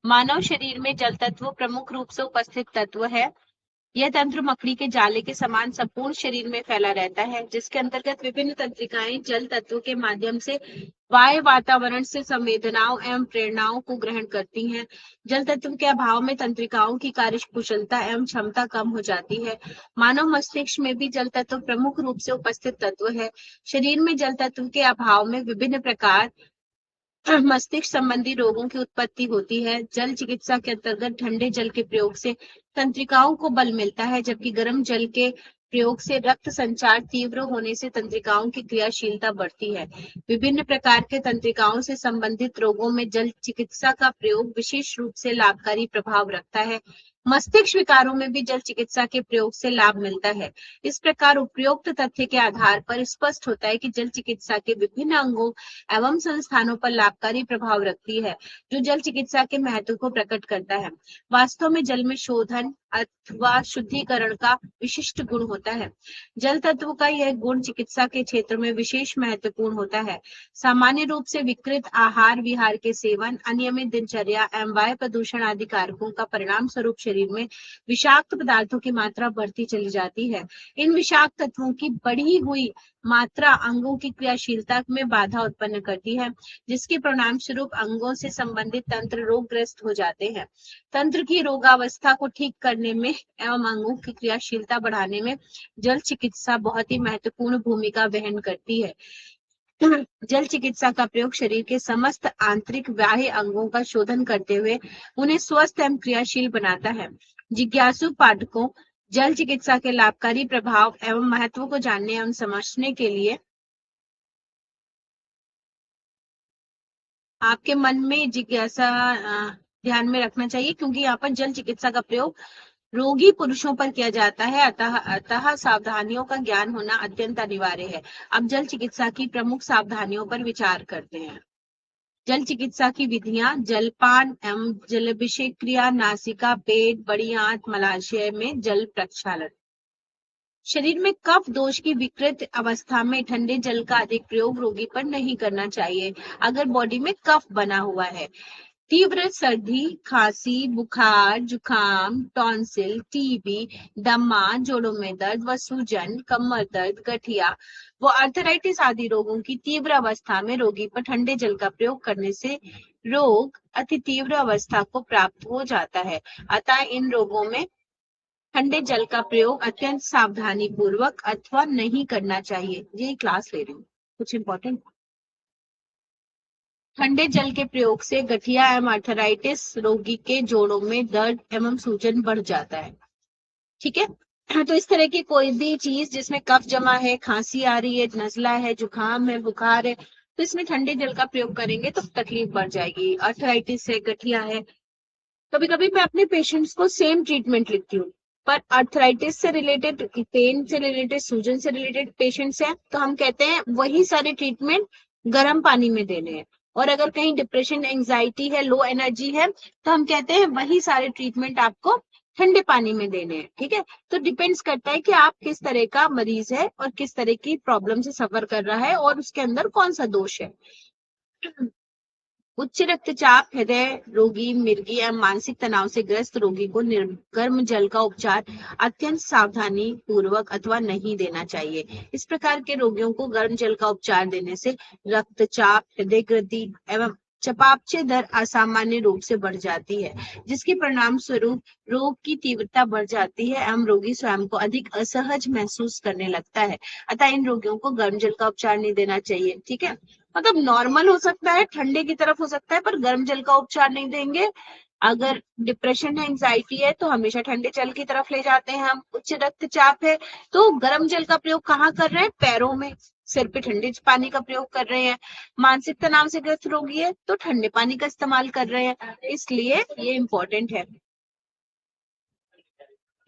मानव शरीर में जल तत्व प्रमुख रूप से उपस्थित तत्व है। यह तंत्र मकड़ी के जाले के समान संपूर्ण शरीर में फैला रहता है, जिसके अंतर्गत विभिन्न तंत्रिकाएं जल तत्व के माध्यम से बाह्य वातावरण से संवेदनाओं एवं प्रेरणाओं को ग्रहण करती हैं। जल तत्व के अभाव में तंत्रिकाओं की कार्यकुशलता एवं क्षमता कम हो जाती है। मानव मस्तिष्क में भी जल तत्व प्रमुख रूप से उपस्थित तत्व है। शरीर में जल तत्व के अभाव में विभिन्न प्रकार मस्तिष्क संबंधी रोगों की उत्पत्ति होती है। जल चिकित्सा के अंतर्गत ठंडे जल के प्रयोग से तंत्रिकाओं को बल मिलता है, जबकि गर्म जल के प्रयोग से रक्त संचार तीव्र होने से तंत्रिकाओं की क्रियाशीलता बढ़ती है। विभिन्न प्रकार के तंत्रिकाओं से संबंधित रोगों में जल चिकित्सा का प्रयोग विशेष रूप से लाभकारी प्रभाव रखता है। मस्तिष्क विकारों में भी जल चिकित्सा के प्रयोग से लाभ मिलता है। इस प्रकार उपरोक्त तथ्य के आधार पर स्पष्ट होता है कि जल चिकित्सा के विभिन्न अंगों एवं संस्थानों पर लाभकारी प्रभाव रखती है, जो जल चिकित्सा के महत्व को प्रकट करता है। वास्तव में जल में शोधन अथवा शुद्धिकरण का विशिष्ट गुण होता है। जल तत्व का यह गुण चिकित्सा के क्षेत्र में विशेष महत्वपूर्ण होता है। सामान्य रूप से विकृत आहार विहार के सेवन, अनियमित दिनचर्या एवं वायु प्रदूषण आदि कारकों का परिणाम स्वरूप शरीर में विषाक्त पदार्थों की मात्रा बढ़ती चली जाती है। इन विषाक्त तत्वों की बढ़ी हुई मात्रा अंगों की क्रियाशीलता में बाधा उत्पन्न करती है, जिसके परिणाम स्वरूप अंगों से संबंधित तंत्र रोगग्रस्त हो जाते हैं। तंत्र की रोगावस्था को ठीक करने में एवं अंगों की क्रियाशीलता बढ़ाने में जल चिकित्सा बहुत ही महत्वपूर्ण भूमिका वहन करती है। जल चिकित्सा का प्रयोग शरीर के समस्त आंतरिक बाह्य अंगों का शोधन करते हुए उन्हें स्वस्थ एवं क्रियाशील बनाता है। जिज्ञासु पाठकों जल चिकित्सा के लाभकारी प्रभाव एवं महत्व को जानने एवं समझने के लिए आपके मन में जिज्ञासा ध्यान में रखना चाहिए, क्योंकि यहाँ पर जल चिकित्सा का प्रयोग रोगी पुरुषों पर किया जाता है, अतः सावधानियों का ज्ञान होना अत्यंत अनिवार्य है। अब जल चिकित्सा की प्रमुख सावधानियों पर विचार करते हैं। जल चिकित्सा की विधियां: जलपान एवं जलाभिषेक क्रिया, नासिका, पेट, बड़ी आंत, मलाशय में जल प्रक्षालन। शरीर में कफ दोष की विकृत अवस्था में ठंडे जल का अधिक प्रयोग रोगी पर नहीं करना चाहिए। अगर बॉडी में कफ बना हुआ है, तीव्र सर्दी, खांसी, बुखार, जुकाम, टॉन्सिल, टीबी, दमा, जोड़ों में दर्द व सूजन, कमर दर्द, गठिया व आर्थराइटिस आदि रोगों की तीव्र अवस्था में रोगी पर ठंडे जल का प्रयोग करने से रोग अति तीव्र अवस्था को प्राप्त हो जाता है। अतः इन रोगों में ठंडे जल का प्रयोग अत्यंत सावधानी पूर्वक अथवा नहीं करना चाहिए। ये क्लास ले रही हूँ, कुछ इंपॉर्टेंट। ठंडे जल के प्रयोग से गठिया एवं आर्थराइटिस रोगी के जोड़ों में दर्द एवं सूजन बढ़ जाता है। ठीक है, तो इस तरह की कोई भी चीज जिसमें कफ जमा है, खांसी आ रही है, नजला है, जुकाम है, बुखार है, तो इसमें ठंडे जल का प्रयोग करेंगे तो तकलीफ बढ़ जाएगी। आर्थराइटिस है, गठिया है, कभी कभी मैं अपने पेशेंट्स को सेम ट्रीटमेंट लिखती हूँ, पर आर्थराइटिस से रिलेटेड, पेन से रिलेटेड, सूजन से रिलेटेड पेशेंट्स हैं, तो हम कहते हैं वही सारे ट्रीटमेंट गर्म पानी में देने हैं। और अगर कहीं डिप्रेशन, एंजाइटी है, लो एनर्जी है, तो हम कहते हैं वही सारे ट्रीटमेंट आपको ठंडे पानी में देने हैं। ठीक है, तो डिपेंड्स करता है कि आप किस तरह का मरीज है और किस तरह की प्रॉब्लम से सफर कर रहा है और उसके अंदर कौन सा दोष है। उच्च रक्तचाप, हृदय रोगी, मिर्गी एवं मानसिक तनाव से ग्रस्त रोगी को गर्म जल का उपचार अत्यंत सावधानी पूर्वक अथवा नहीं देना चाहिए। इस प्रकार के रोगियों को गर्म जल का उपचार देने से रक्तचाप, हृदय गति एवं चयापचय दर असामान्य रूप से बढ़ जाती है, जिसके परिणाम स्वरूप रोग की तीव्रता बढ़ जाती है एवं रोगी स्वयं को अधिक असहज महसूस करने लगता है। अतः इन रोगियों को गर्म जल का उपचार नहीं देना चाहिए। ठीक है, मतलब नॉर्मल हो सकता है, ठंडे की तरफ हो सकता है, पर गर्म जल का उपचार नहीं देंगे। अगर डिप्रेशन है, एंजाइटी है, तो हमेशा ठंडे जल की तरफ ले जाते हैं हम। उच्च रक्तचाप है तो गर्म जल का प्रयोग कहाँ कर रहे हैं? पैरों में। सिर पे ठंडे पानी का प्रयोग कर रहे हैं। मानसिक तनाव से ग्रस्त रोगी है तो ठंडे पानी का इस्तेमाल कर रहे हैं, इसलिए ये इंपॉर्टेंट है।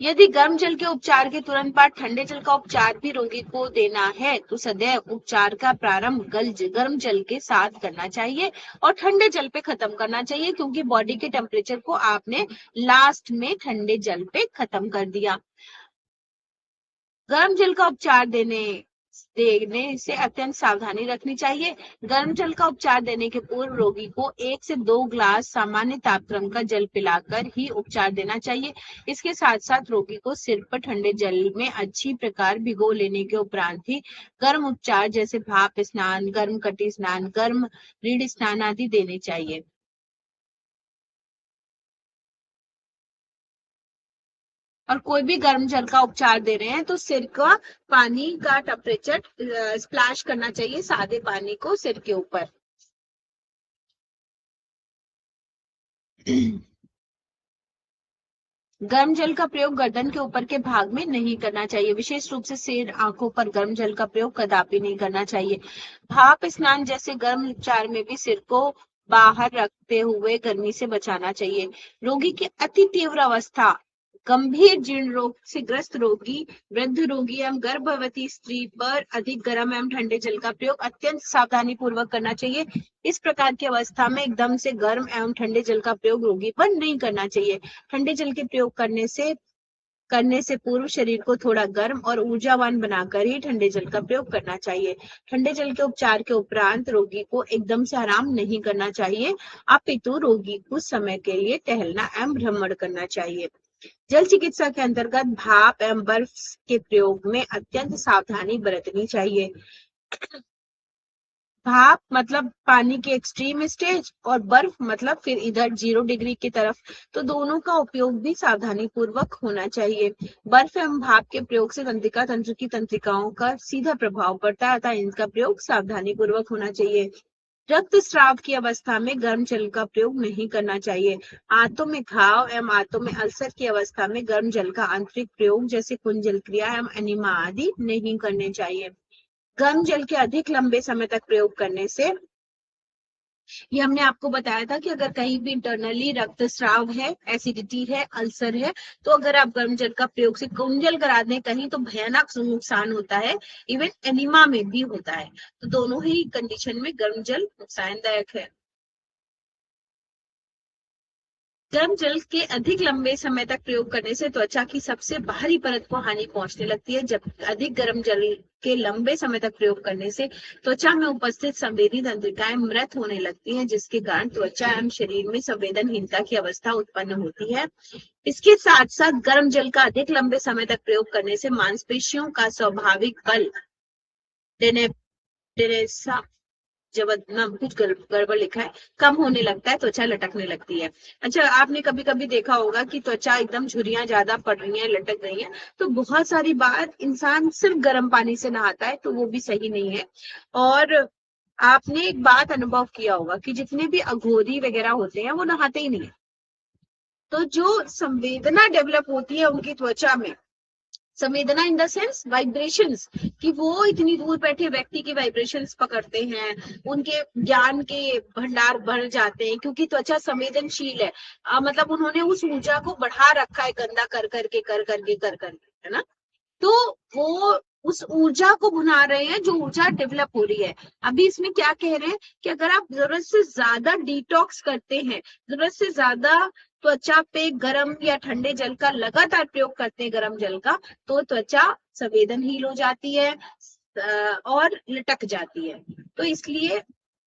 यदि गर्म जल के उपचार के तुरंत बाद ठंडे जल का उपचार भी रोगी को देना है, तो सदैव उपचार का प्रारंभ गर्म जल के साथ करना चाहिए और ठंडे जल पे खत्म करना चाहिए, क्योंकि बॉडी के टेम्परेचर को आपने लास्ट में ठंडे जल पे खत्म कर दिया। गर्म जल का उपचार देने देने से अत्यंत सावधानी रखनी चाहिए। गर्म जल का उपचार देने के पूर्व रोगी को 1 से 2 ग्लास सामान्य तापक्रम का जल पिलाकर ही उपचार देना चाहिए। इसके साथ साथ रोगी को सिर पर ठंडे जल में अच्छी प्रकार भिगो लेने के उपरांत ही गर्म उपचार जैसे भाप स्नान, गर्म कटी स्नान, गर्म रीढ़ स्नान आदि देने चाहिए। और कोई भी गर्म जल का उपचार दे रहे हैं तो सिर का पानी का टेम्परेचर स्प्लैश करना चाहिए, सादे पानी को सिर के ऊपर। गर्म जल का प्रयोग गर्दन के ऊपर के भाग में नहीं करना चाहिए। विशेष रूप से सिर, आंखों पर गर्म जल का प्रयोग कदापि नहीं करना चाहिए। भाप स्नान जैसे गर्म उपचार में भी सिर को बाहर रखते हुए गर्मी से बचाना चाहिए। रोगी की अति तीव्र अवस्था, गंभीर जीर्ण रोग से ग्रस्त रोगी, वृद्ध रोगी एवं गर्भवती स्त्री पर अधिक गर्म एवं ठंडे जल का प्रयोग अत्यंत सावधानी पूर्वक करना चाहिए। इस प्रकार की अवस्था में एकदम से गर्म एवं ठंडे जल का प्रयोग रोगी पर नहीं करना चाहिए। ठंडे जल के प्रयोग करने से पूर्व शरीर को थोड़ा गर्म और ऊर्जावान बनाकर ही ठंडे जल का प्रयोग करना चाहिए। ठंडे जल के उपचार के उपरांत रोगी को एकदम से आराम नहीं करना चाहिए, अपितु रोगी कुछ समय के लिए टहलना एवं भ्रमण करना चाहिए। जल चिकित्सा के अंतर्गत भाप एवं बर्फ के प्रयोग में अत्यंत सावधानी बरतनी चाहिए। भाप मतलब पानी के एक्सट्रीम स्टेज और बर्फ मतलब फिर इधर 0 डिग्री की तरफ, तो दोनों का उपयोग भी सावधानी पूर्वक होना चाहिए। बर्फ एवं भाप के प्रयोग से तंत्रिका तंत्र की तंत्रिकाओं का सीधा प्रभाव पड़ता है, अतः इनका प्रयोग सावधानी पूर्वक होना चाहिए। रक्तस्राव की अवस्था में गर्म जल का प्रयोग नहीं करना चाहिए। आंतों में घाव एवं आंतों में अल्सर की अवस्था में गर्म जल का आंतरिक प्रयोग जैसे कुंजल क्रिया एवं एनिमा आदि नहीं करने चाहिए। गर्म जल के अधिक लंबे समय तक प्रयोग करने से, ये हमने आपको बताया था कि अगर कहीं भी इंटरनली रक्तस्राव है, एसिडिटी है, अल्सर है, तो अगर आप गर्म जल का प्रयोग से कुंजल करा दें कहीं तो भयानक नुकसान होता है, इवन एनिमा में भी होता है। तो दोनों ही कंडीशन में गर्म जल नुकसानदायक है। गर्म जल के अधिक लंबे समय तक प्रयोग करने से त्वचा की सबसे बाहरी परत को हानि पहुंचने लगती है। जब अधिक गर्म जल के लंबे समय तक प्रयोग करने से त्वचा में उपस्थित संवेदी तंत्रिकाएं मृत होने लगती हैं, जिसके कारण त्वचा एवं शरीर में संवेदनहीनता की अवस्था उत्पन्न होती है। इसके साथ साथ गर्म जल का अधिक लंबे समय तक प्रयोग करने से मांसपेशियों का स्वाभाविक बल जब कुछ गड़बड़ लिखा है, कम होने लगता है, त्वचा लटकने लगती है। अच्छा, आपने कभी कभी देखा होगा कि त्वचा एकदम झुर्रियां ज्यादा पड़ रही हैं, लटक रही हैं, तो बहुत सारी बार इंसान सिर्फ गर्म पानी से नहाता है, तो वो भी सही नहीं है। और आपने एक बात अनुभव किया होगा कि जितने भी अघोरी वगैरह होते हैं वो नहाते ही नहीं है। तो जो संवेदना डेवलप होती है उनकी त्वचा में, संवेदना इन द सेंस वाइब्रेशंस, कि वो इतनी दूर बैठे व्यक्ति की वाइब्रेशंस पकड़ते हैं, उनके ज्ञान के भंडार बढ़ जाते हैं, क्योंकि त्वचा संवेदनशील है। मतलब उन्होंने उस ऊर्जा को बढ़ा रखा है, गंदा कर करके है ना। तो वो उस ऊर्जा को भुना रहे हैं जो ऊर्जा डेवलप हो रही है। अभी इसमें क्या कह रहे हैं कि अगर आप जरूरत से ज्यादा डिटॉक्स करते हैं, जरूरत से ज्यादा त्वचा पे गर्म या ठंडे जल का लगातार प्रयोग करते हैं, गर्म जल का, तो त्वचा संवेदनहीन हो जाती है और लटक जाती है। तो इसलिए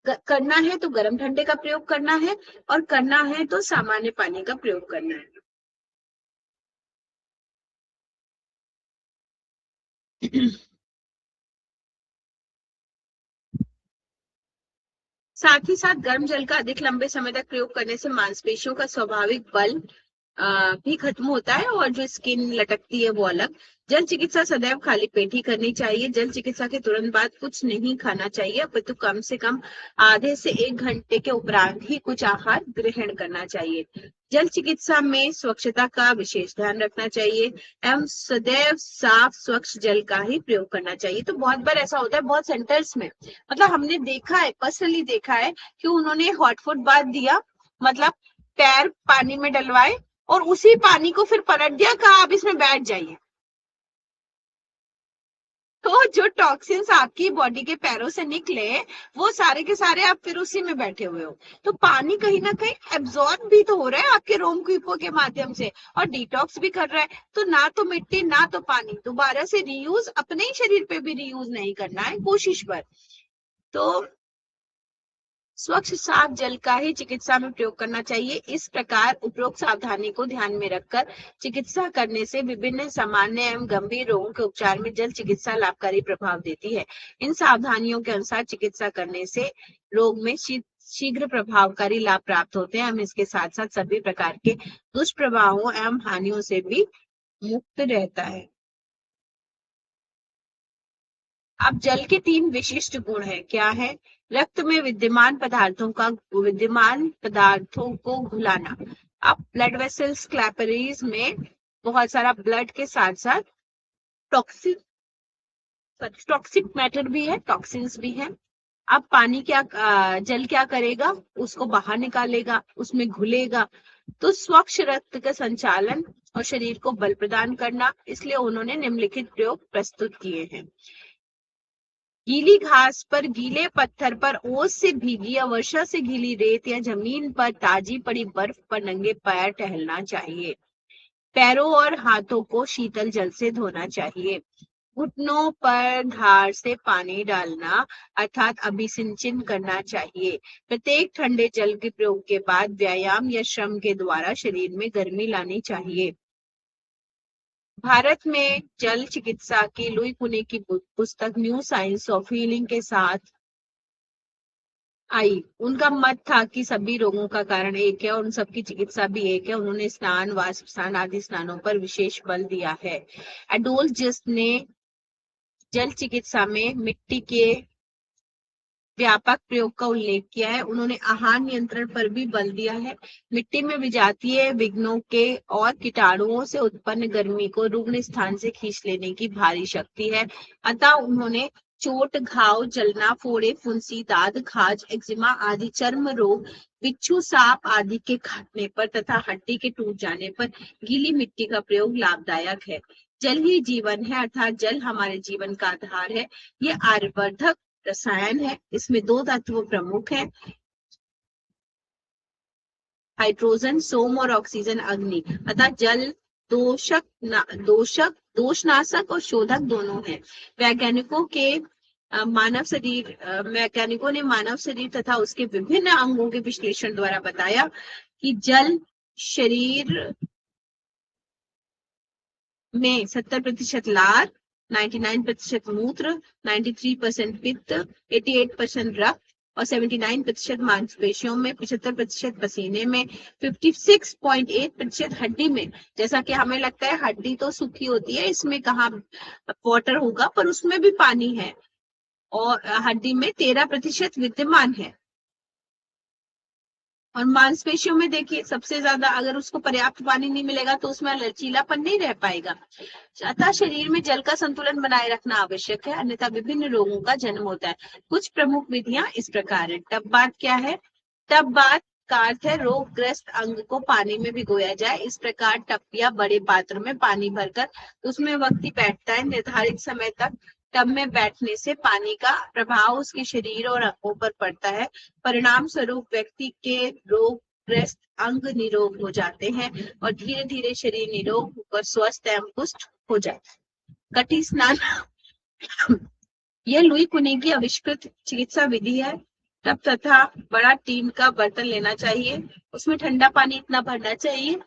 करना है तो गर्म ठंडे का प्रयोग करना है, और करना है तो सामान्य पानी का प्रयोग करना है। साथ ही साथ गर्म जल का अधिक लंबे समय तक प्रयोग करने से मांसपेशियों का स्वाभाविक बल भी खत्म होता है, और जो स्किन लटकती है वो अलग। जल चिकित्सा सदैव खाली पेट ही करनी चाहिए। जल चिकित्सा के तुरंत बाद कुछ नहीं खाना चाहिए, अपितु कम से कम आधे से 1 घंटे के उपरांत ही कुछ आहार ग्रहण करना चाहिए। जल चिकित्सा में स्वच्छता का विशेष ध्यान रखना चाहिए एवं सदैव साफ स्वच्छ जल का ही प्रयोग करना चाहिए। तो बहुत बार ऐसा होता है बहुत सेंटर्स में, मतलब हमने देखा है, पर्सनली देखा है कि उन्होंने हॉट फुट बाथ दिया, मतलब पैर पानी में डलवाए और उसी पानी को फिर पलट दिया, कहा आप इसमें बैठ जाइए। तो जो टॉक्सिन्स आपकी बॉडी के पैरों से निकले वो सारे के सारे आप फिर उसी में बैठे हुए हो। तो पानी कहीं ना कहीं एब्जॉर्ब भी तो हो रहा है आपके रोमकूपों के माध्यम से और डिटॉक्स भी कर रहा है। तो ना तो मिट्टी ना तो पानी, दोबारा से रीयूज अपने ही शरीर पे भी रीयूज नहीं करना है, कोशिश पर। तो स्वच्छ साफ जल का ही चिकित्सा में प्रयोग करना चाहिए। इस प्रकार उपरोक्त सावधानी को ध्यान में रखकर चिकित्सा करने से विभिन्न सामान्य एवं गंभीर रोगों के उपचार में जल चिकित्सा लाभकारी प्रभाव देती है। इन सावधानियों के अनुसार चिकित्सा करने से रोग में शीघ्र प्रभावकारी लाभ प्राप्त होते हैं। हम इसके साथ साथ सभी प्रकार के दुष्प्रभावों एवं हानियों से भी मुक्त रहता है। अब जल के 3 विशिष्ट गुण हैं। क्या है? रक्त में विद्यमान पदार्थों को घुलाना। अब ब्लड वेसल्स कैपिलरीज में बहुत सारा ब्लड के साथ साथ टॉक्सिक मैटर भी है, टॉक्सिन्स भी है। अब पानी जल क्या करेगा? उसको बाहर निकालेगा, उसमें घुलेगा। तो स्वच्छ रक्त का संचालन और शरीर को बल प्रदान करना, इसलिए उन्होंने निम्नलिखित प्रयोग प्रस्तुत किए हैं। गीली घास पर, गीले पत्थर पर, ओस से भीगी या वर्षा से गीली रेत या जमीन पर ताजी पड़ी बर्फ पर नंगे पैर टहलना चाहिए। पैरों और हाथों को शीतल जल से धोना चाहिए। घुटनों पर धार से पानी डालना अर्थात अभिसिंचन करना चाहिए। प्रत्येक ठंडे जल के प्रयोग के बाद व्यायाम या श्रम के द्वारा शरीर में गर्मी लानी चाहिए। भारत में जल चिकित्सा की लुई पुणे की पुस्तक न्यू साइंस ऑफ हीलिंग के साथ आई। उनका मत था कि सभी रोगों का कारण एक है और उन सबकी चिकित्सा भी एक है। उन्होंने स्नान, वाष्प स्नान आदि स्नानों पर विशेष बल दिया है। एडोल्जिस्ट ने जल चिकित्सा में मिट्टी के व्यापक प्रयोग का उल्लेख किया है। उन्होंने आहार नियंत्रण पर भी बल दिया है। मिट्टी में विजातीय विघ्नों के और कीटाणुओं से उत्पन्न गर्मी को रुग्ण स्थान से खींच लेने की भारी शक्ति है। अतः उन्होंने चोट, घाव, जलना, फोड़े, फुंसी, दाद, खाज, एक्जिमा आदि चर्म रोग, बिच्छू, सांप आदि के काटने पर तथा हड्डी के टूट जाने पर गीली मिट्टी का प्रयोग लाभदायक है। जल ही जीवन है, अर्थात जल हमारे जीवन का आधार है। ये आर्यवर्धक रसायन है। इसमें 2 तत्व प्रमुख हैं, हाइड्रोजन, सोम और ऑक्सीजन, अग्नि। अतः जल दोषनाशक और शोधक दोनों है। वैज्ञानिकों ने मानव शरीर तथा उसके विभिन्न अंगों के विश्लेषण द्वारा बताया कि जल शरीर में 70% लार, 99% मूत्र, 93% पित्त, 88% रक्त और 79% मांसपेशियों में, 75% पसीने में, 56.8% हड्डी में। जैसा कि हमें लगता है हड्डी तो सूखी होती है, इसमें कहाँ वाटर होगा, पर उसमें भी पानी है। और हड्डी में 13% विद्यमान है। और मांसपेशियों में देखिए सबसे ज्यादा, अगर उसको पर्याप्त पानी नहीं मिलेगा तो उसमें लचीलापन नहीं रह पाएगा। अतः शरीर में जल का संतुलन बनाए रखना आवश्यक है, अन्यथा विभिन्न रोगों का जन्म होता है। कुछ प्रमुख विधियां इस प्रकार है। टब बाथ क्या है? टब बाथ का अर्थ है रोगग्रस्त अंग को पानी में भिगोया जाए। इस प्रकार टब या बड़े पात्र में पानी भरकर उसमें व्यक्ति बैठता है। निर्धारित समय तक टब में बैठने से पानी का प्रभाव उसके शरीर और अंगों पर पड़ता है। परिणाम स्वरूप व्यक्ति के रोगग्रस्त अंग निरोग हो जाते हैं और धीरे धीरे शरीर निरोग होकर स्वस्थ एवं पुष्ट हो जाता है। कटी स्नान यह लुई पुणे की आविष्कृत चिकित्सा विधि है। टब तथा बड़ा टीन का बर्तन लेना चाहिए, उसमें ठंडा पानी इतना भरना चाहिए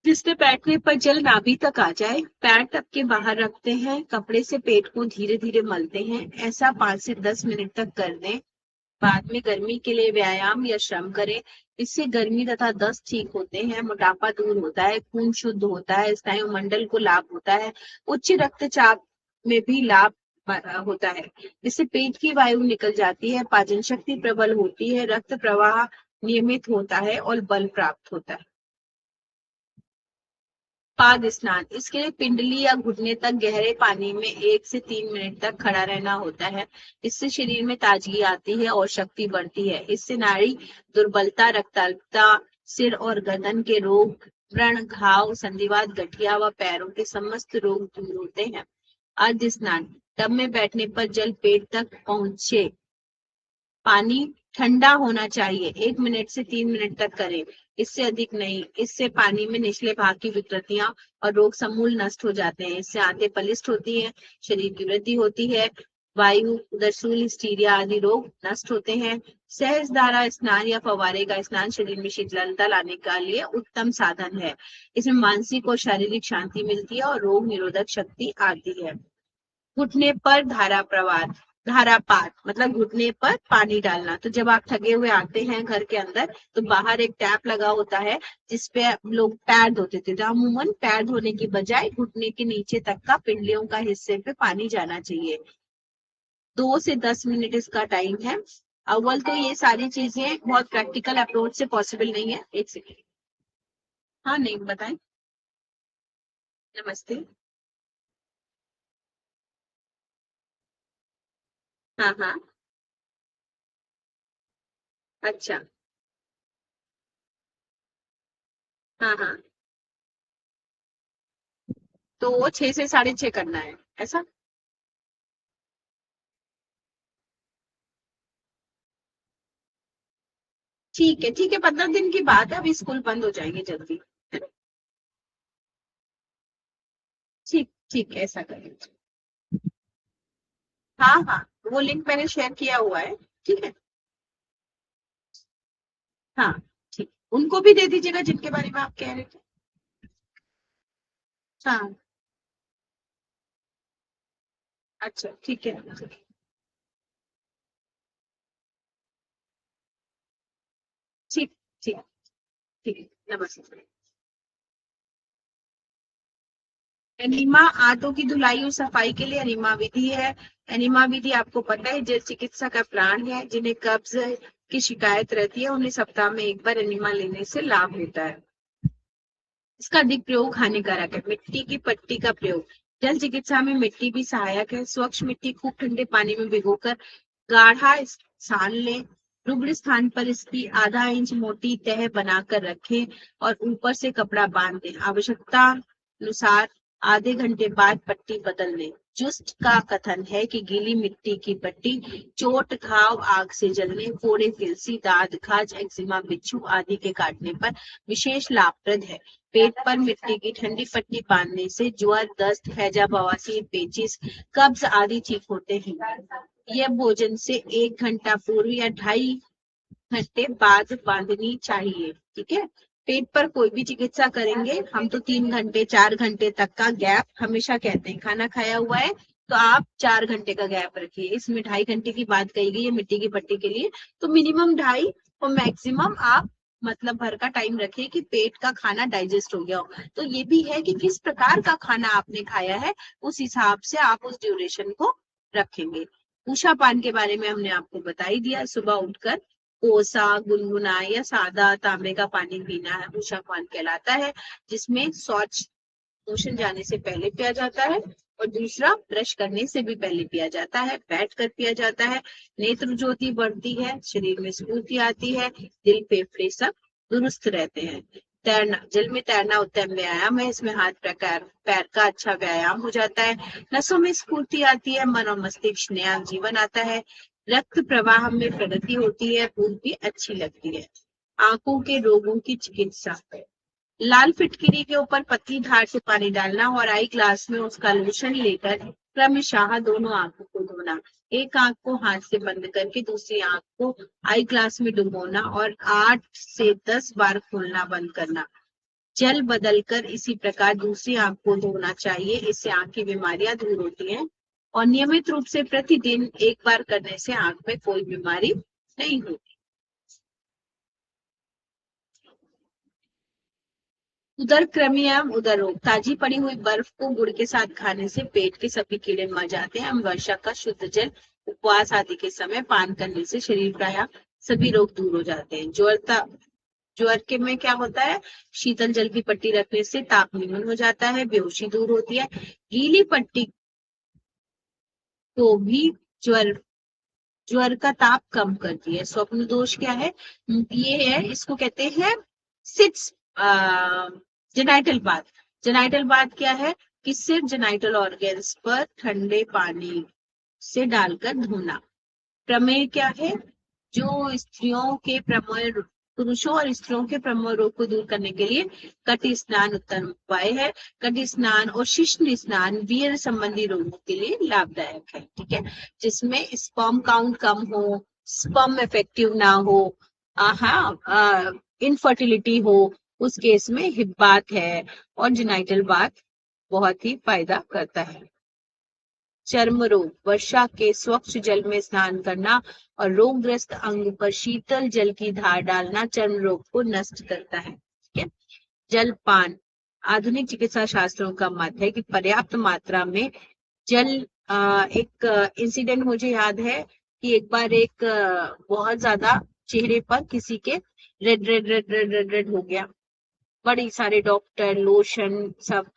जिससे बैठने पर जल नाभि तक आ जाए। पैर टब के बाहर रखते हैं, कपड़े से पेट को धीरे धीरे मलते हैं। ऐसा 5 से 10 मिनट तक कर दें। बाद में गर्मी के लिए व्यायाम या श्रम करें। इससे गर्मी तथा दस्त ठीक होते हैं, मोटापा दूर होता है, खून शुद्ध होता है, स्नायुमंडल को लाभ होता है, उच्च रक्तचाप में भी लाभ होता है। इससे पेट की वायु निकल जाती है, पाचन शक्ति प्रबल होती है, रक्त प्रवाह नियमित होता है और बल प्राप्त होता है। पाद स्नान, इसके लिए पिंडली या घुटने तक गहरे पानी में 1 से 3 मिनट तक खड़ा रहना होता है। इससे शरीर में ताजगी आती है और शक्ति बढ़ती है। इससे नाड़ी दुर्बलता, रक्ताल्पता, सिर और गर्दन के रोग, व्रण, घाव, संधिवात, गठिया व पैरों के समस्त रोग दूर होते हैं। अर्ध स्नान, टब में बैठने पर जल पेट तक पहुंचे, पानी ठंडा होना चाहिए, 1 मिनट से 3 मिनट तक करें, इससे अधिक नहीं। इससे पानी में निचले भाग की विकृतियां और रोग समूल नष्ट हो जाते हैं। इससे आंतें बलिष्ठ होती हैं, शरीर की वृद्धि होती है, वायु, उदरसूल, हिस्टीरिया आदि रोग नष्ट होते हैं। सहज धारा स्नान या फव्वारे का स्नान शरीर में शीतलता लाने के लिए उत्तम साधन है। इसमें मानसिक और शारीरिक शांति मिलती है और रोग निरोधक शक्ति आती है। घुटने पर धारा प्रवाह, धारापात मतलब घुटने पर पानी डालना। तो जब आप थके हुए आते हैं घर के अंदर, तो बाहर एक टैप लगा होता है जिसपे लोग पैर धोते थे, तो अमूमन पैर धोने की बजाय घुटने के नीचे तक का पिंडलियों का हिस्से पे पानी जाना चाहिए। 2 से 10 मिनट इसका टाइम है। अव्वल तो ये सारी चीजें बहुत प्रैक्टिकल अप्रोच से पॉसिबल नहीं है। एक सेकेंड, हाँ नहीं बताएं। नमस्ते। हाँ हाँ। अच्छा। हाँ हाँ। तो वो 6 से 6:30 करना है ऐसा? ठीक है ठीक है, 15 दिन की बात है, अभी स्कूल बंद हो जाएंगे जल्दी। ठीक ठीक है, ऐसा करें। हाँ हाँ, वो लिंक मैंने शेयर किया हुआ है। ठीक है। हाँ ठीक, उनको भी दे दीजिएगा जिनके बारे में आप कह रहे थे। हाँ। अच्छा ठीक है। ठीक ठीक ठीक है, नमस्ते। एनिमा आंतों की धुलाई और सफाई के लिए एनिमा विधि है। एनिमा विधि आपको पता है, जल चिकित्सा का प्राण है। जिन्हें कब्ज की शिकायत रहती है उन्हें सप्ताह में एक बार एनिमा लेने से लाभ होता है। इसका अधिक प्रयोग हानिकारक है। मिट्टी की पट्टी का प्रयोग, जल चिकित्सा में मिट्टी भी सहायक है। स्वच्छ मिट्टी खूब ठंडे पानी में भिगोकर गाढ़ा सान लें। रुग्ण स्थान पर इसकी आधा इंच मोटी तह बनाकर रखें और ऊपर से कपड़ा बांध दें। आवश्यकता अनुसार आधे घंटे बाद पट्टी बदल लें। जुस्ट का कथन है कि गीली मिट्टी की पट्टी चोट, घाव, आग से जलने, फोड़े, फिलसी, दाद, खाज, एक्जिमा, बिच्छू आदि के काटने पर विशेष लाभप्रद है। पेट पर मिट्टी की ठंडी पट्टी बांधने से ज्वर, दस्त, हैजा, बवासीर, पेचिस, कब्ज आदि ठीक होते हैं। यह भोजन से 1 घंटा पूर्व या 2.5 घंटे बाद बांधनी चाहिए। ठीक है। पेट पर कोई भी चिकित्सा करेंगे हम तो 3 घंटे 4 घंटे तक का गैप हमेशा कहते हैं। खाना खाया हुआ है तो आप 4 घंटे का गैप रखिए। इसमें 2.5 घंटे की बात कही गई है मिट्टी की पट्टी के लिए, तो मिनिमम 2.5 और मैक्सिमम आप मतलब भर का टाइम रखिए कि पेट का खाना डाइजेस्ट हो गया हो। तो ये भी है कि किस प्रकार का खाना आपने खाया है, उस हिसाब से आप उस ड्यूरेशन को रखेंगे। उषा पान के बारे में हमने आपको बता ही दिया। सुबह उठकर कोसा, गुनगुना या सादा तांबे का पानी पीना है, उषा पान कहलाता है। जिसमें शौच मोशन जाने से पहले पिया जाता है और दूसरा ब्रश करने से भी पहले पिया जाता है, बैठ कर पिया जाता है। नेत्र ज्योति बढ़ती है, शरीर में स्फूर्ति आती है, दिल फेफड़े सब दुरुस्त रहते हैं। तैरना, जल में तैरना उत्तम व्यायाम है। इसमें हाथ प्रकार पैर का अच्छा व्यायाम हो जाता है। नसों में स्फूर्ति आती है, मन और मस्तिष्क नया जीवन आता है। रक्त प्रवाह में प्रगति होती है, भूख भी अच्छी लगती है। आंखों के रोगों की चिकित्सा, लाल फिटकिरी के ऊपर पतली धार से पानी डालना और आई ग्लास में उसका लोशन लेकर क्रमशः दोनों आंखों को धोना। एक आंख को हाथ से बंद करके दूसरी आंख को आई ग्लास में डुबोना और 8 से 10 बार खोलना बंद करना। जल बदलकर इसी प्रकार दूसरी आंख को धोना चाहिए। इससे आंख की बीमारियां दूर होती हैं और नियमित रूप से प्रतिदिन एक बार करने से आंख में कोई बीमारी नहीं होती। उदर क्रमियम उदर रोग, ताजी पड़ी हुई बर्फ को गुड़ के साथ खाने से पेट के सभी कीड़े मर जाते हैं। वर्षा का शुद्ध जल उपवास आदि के समय पान करने से शरीर प्राय सभी रोग दूर हो जाते हैं। ज्वर के में क्या होता है, शीतल जल की पट्टी रखने से ताप निमन हो जाता है, बेहोशी दूर होती है। गीली पट्टी को भी ज्वर ज्वर का ताप कम करती है। स्वप्न दोष क्या है, ये है, इसको कहते हैं सिट्स जेनाइटल बात। जेनाइटल बात क्या है, कि सिर्फ जेनाइटल ऑर्गन्स पर ठंडे पानी से डालकर धोना। प्रमेय क्या है? जो स्त्रियों के प्रमेय, पुरुषों और स्त्रियों के प्रमेय रोग को दूर करने के लिए कटि स्नान उत्तम उपाय है। कटि स्नान और शिश्न स्नान वीर्य संबंधी रोगों के लिए लाभदायक है। ठीक है, जिसमें स्पर्म काउंट कम हो, स्पर्म इफेक्टिव ना हो, इनफर्टिलिटी हो, उस केस में हिप बाथ है और जेनाइटल बाथ बहुत ही फायदा करता है। चर्म रोग, वर्षा के स्वच्छ जल में स्नान करना और रोगग्रस्त अंग पर शीतल जल की धार डालना चर्म रोग को नष्ट करता है। ठीक है, जलपान, आधुनिक चिकित्सा शास्त्रों का मत है कि पर्याप्त मात्रा में जल, एक इंसिडेंट मुझे याद है कि एक बार एक बहुत ज्यादा चेहरे पर किसी के red red red red red red हो गया, बड़ी सारे डॉक्टर, लोशन सब।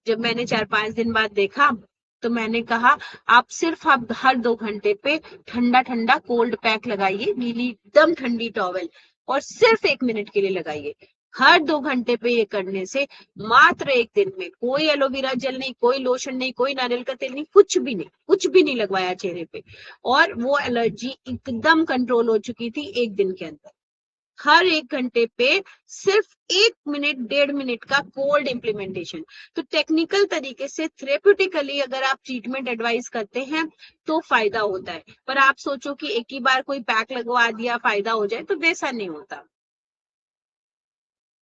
जब मैंने 4-5 दिन बाद देखा तो मैंने कहा आप सिर्फ आप हर 2 घंटे पे ठंडा ठंडा कोल्ड पैक लगाइए, गीली एकदम ठंडी टॉवेल, और सिर्फ 1 मिनट के लिए लगाइए। हर 2 घंटे पे ये करने से मात्र 1 दिन में कोई एलोवेरा जेल नहीं, कोई लोशन नहीं, कोई नारियल का तेल नहीं, कुछ भी नहीं, कुछ भी नहीं लगवाया चेहरे पे, और वो एलर्जी एकदम कंट्रोल हो चुकी थी 1 दिन के अंदर। हर 1 घंटे पे सिर्फ 1 मिनट 1.5 मिनट का कोल्ड इम्प्लीमेंटेशन। तो टेक्निकल तरीके से थेरेप्यूटिकली अगर आप ट्रीटमेंट एडवाइस करते हैं तो फायदा होता है, पर आप सोचो कि एक ही बार कोई पैक लगवा दिया फायदा हो जाए, तो वैसा नहीं होता।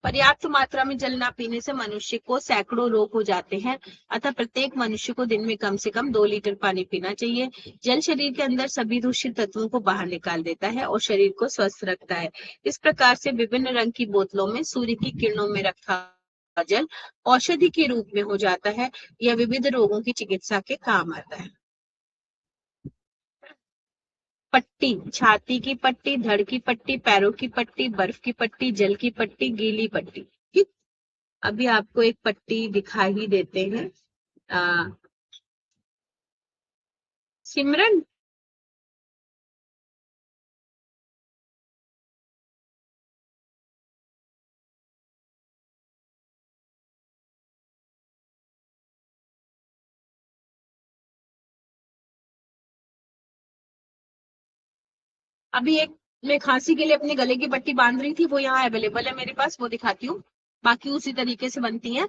पर्याप्त मात्रा में जल ना पीने से मनुष्य को सैकड़ों रोग हो जाते हैं, अतः प्रत्येक मनुष्य को दिन में कम से कम 2 लीटर पानी पीना चाहिए। जल शरीर के अंदर सभी दूषित तत्वों को बाहर निकाल देता है और शरीर को स्वस्थ रखता है। इस प्रकार से विभिन्न रंग की बोतलों में सूर्य की किरणों में रखा जल औषधि के रूप में हो जाता है। यह विविध रोगों की चिकित्सा के काम आता है। पट्टी, छाती की पट्टी, धड़ की पट्टी, पैरों की पट्टी, बर्फ की पट्टी, जल की पट्टी, गीली पट्टी। ठीक, अभी आपको एक पट्टी दिखा ही देते हैं। सिमरन, अभी एक मैं खांसी के लिए अपने गले की पट्टी बांध रही थी, वो यहाँ अवेलेबल है मेरे पास, वो दिखाती हूँ। बाकी उसी तरीके से बनती है।